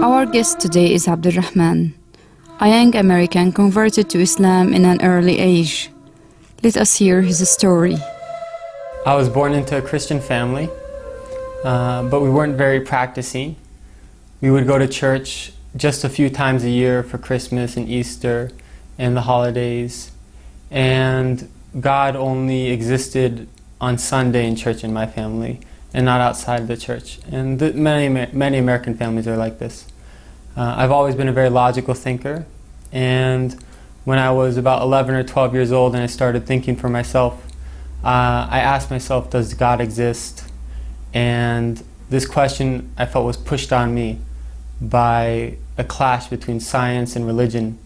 Our guest today is Abdulrahman, a young American converted to Islam in an early age. Let us hear his story. I was born into a Christian family, but we weren't very practicing. We would go to church just a few times a year for Christmas and Easter and the holidays. And God only existed on Sunday in church in my family and not outside the church. And many American families are like this. I've always been a very logical thinker, and when I was about 11 or 12 years old and I started thinking for myself, I asked myself, does God exist? And this question I felt was pushed on me by a clash between science and religion,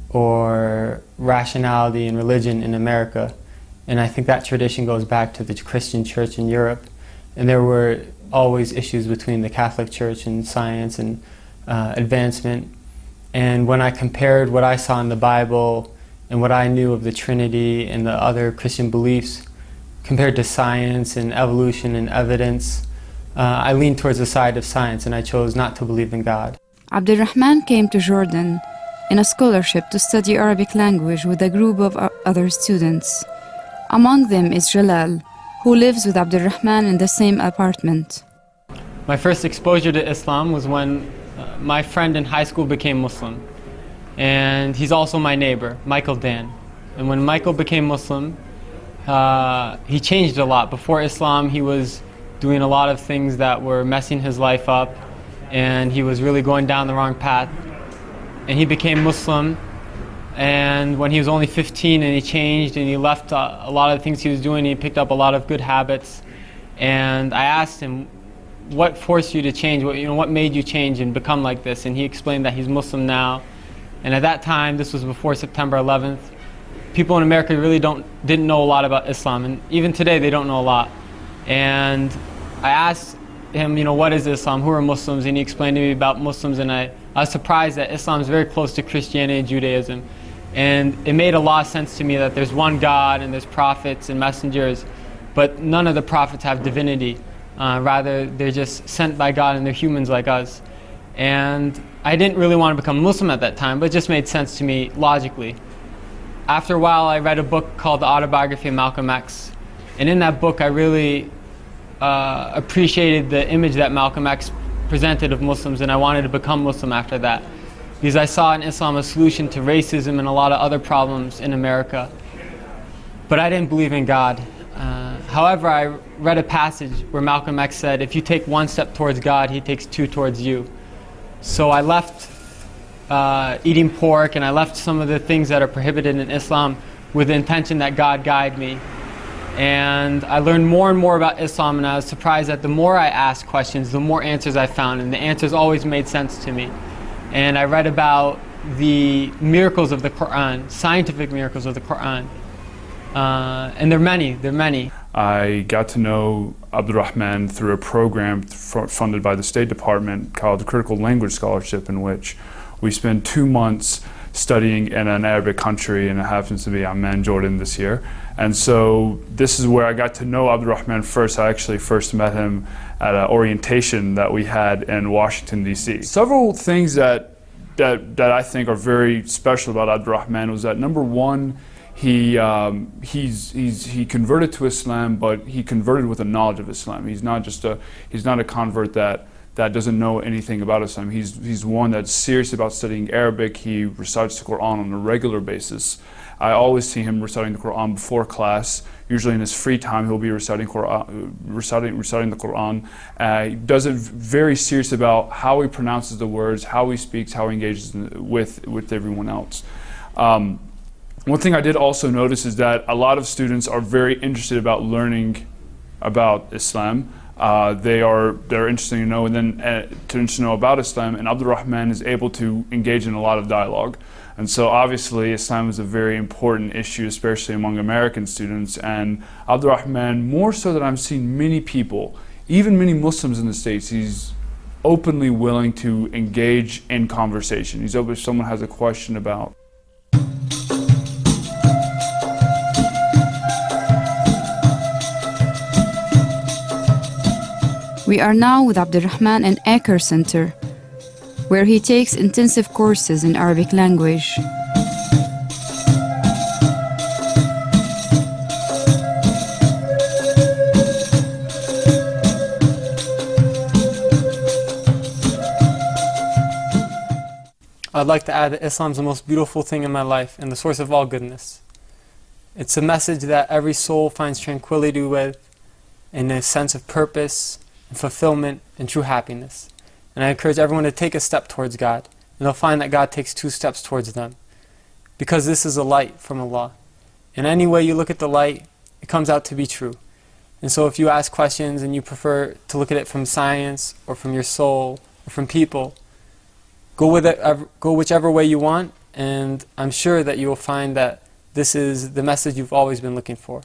or rationality and religion in America. And I think that tradition goes back to the Christian church in Europe. And there were always issues between the Catholic Church and science and advancement. And when I compared what I saw in the Bible and what I knew of the Trinity and the other Christian beliefs compared to science and evolution and evidence, I leaned towards the side of science, and I chose not to believe in God. Abdulrahman came to Jordan in a scholarship to study Arabic language with a group of other students. Among them is Jalal, who lives with Abdulrahman in the same apartment. My first exposure to Islam was when my friend in high school became Muslim. And he's also my neighbor, Michael Dan. And when Michael became Muslim, he changed a lot. Before Islam, he was doing a lot of things that were messing his life up, and he was really going down the wrong path. And he became Muslim, and when he was only 15, and he changed, and he left a lot of the things he was doing, he picked up a lot of good habits. And I asked him, what forced you to change? What made you change and become like this? And he explained that he's Muslim now. And at that time, this was before September 11th, people in America really didn't know a lot about Islam, and even today they don't know a lot. And I asked him, what is Islam? Who are Muslims? And he explained to me about Muslims, and I was surprised that Islam is very close to Christianity and Judaism. And it made a lot of sense to me that there's one God and there's prophets and messengers, but none of the prophets have divinity. Rather, they're just sent by God and they're humans like us. And I didn't really want to become Muslim at that time, but it just made sense to me logically. After a while, I read a book called The Autobiography of Malcolm X. And in that book, I really appreciated the image that Malcolm X presented of Muslims, and I wanted to become Muslim after that, because I saw in Islam a solution to racism and a lot of other problems in America. But I didn't believe in God. However, I read a passage where Malcolm X said, if you take one step towards God, he takes two towards you. So I left eating pork, and I left some of the things that are prohibited in Islam with the intention that God guide me. And I learned more and more about Islam, and I was surprised that the more I asked questions, the more answers I found, and the answers always made sense to me. And I read about the miracles of the Quran, scientific miracles of the Quran. And they're many. I got to know Abdulrahman through a program funded by the State Department called the Critical Language Scholarship, in which we spent 2 months studying in an Arabic country, and it happens to be Amman, Jordan this year. And so this is where I got to know Abdulrahman first. I actually first met him at an orientation that we had in Washington, D.C. Several things that I think are very special about Abdulrahman was that, number one, he converted to Islam, but he converted with a knowledge of Islam. He's not a convert that doesn't know anything about Islam. He's one that's serious about studying Arabic. He recites the Quran on a regular basis. I always see him reciting the Quran before class. Usually in his free time, he'll be reciting the Quran. He does it very serious about how he pronounces the words, how he speaks, how he engages with everyone else. One thing I did also notice is that a lot of students are very interested about learning about Islam. They're interested to know, and then to know about Islam, and Abdulrahman is able to engage in a lot of dialogue. And so obviously Islam is a very important issue, especially among American students, and Abdulrahman, more so than I've seen many people, even many Muslims in the States, he's openly willing to engage in conversation. He's open if someone has a question about. We are now with Abdulrahman in Aker Center. where he takes intensive courses in Arabic language. I'd like to add that Islam is the most beautiful thing in my life and the source of all goodness. It's a message that every soul finds tranquility with, and a sense of purpose, and fulfillment, and true happiness. And I encourage everyone to take a step towards God, and they'll find that God takes 2 steps towards them. Because this is a light from Allah. And any way you look at the light, it comes out to be true. And so if you ask questions and you prefer to look at it from science, or from your soul, or from people, go whichever way you want, and I'm sure that you will find that this is the message you've always been looking for.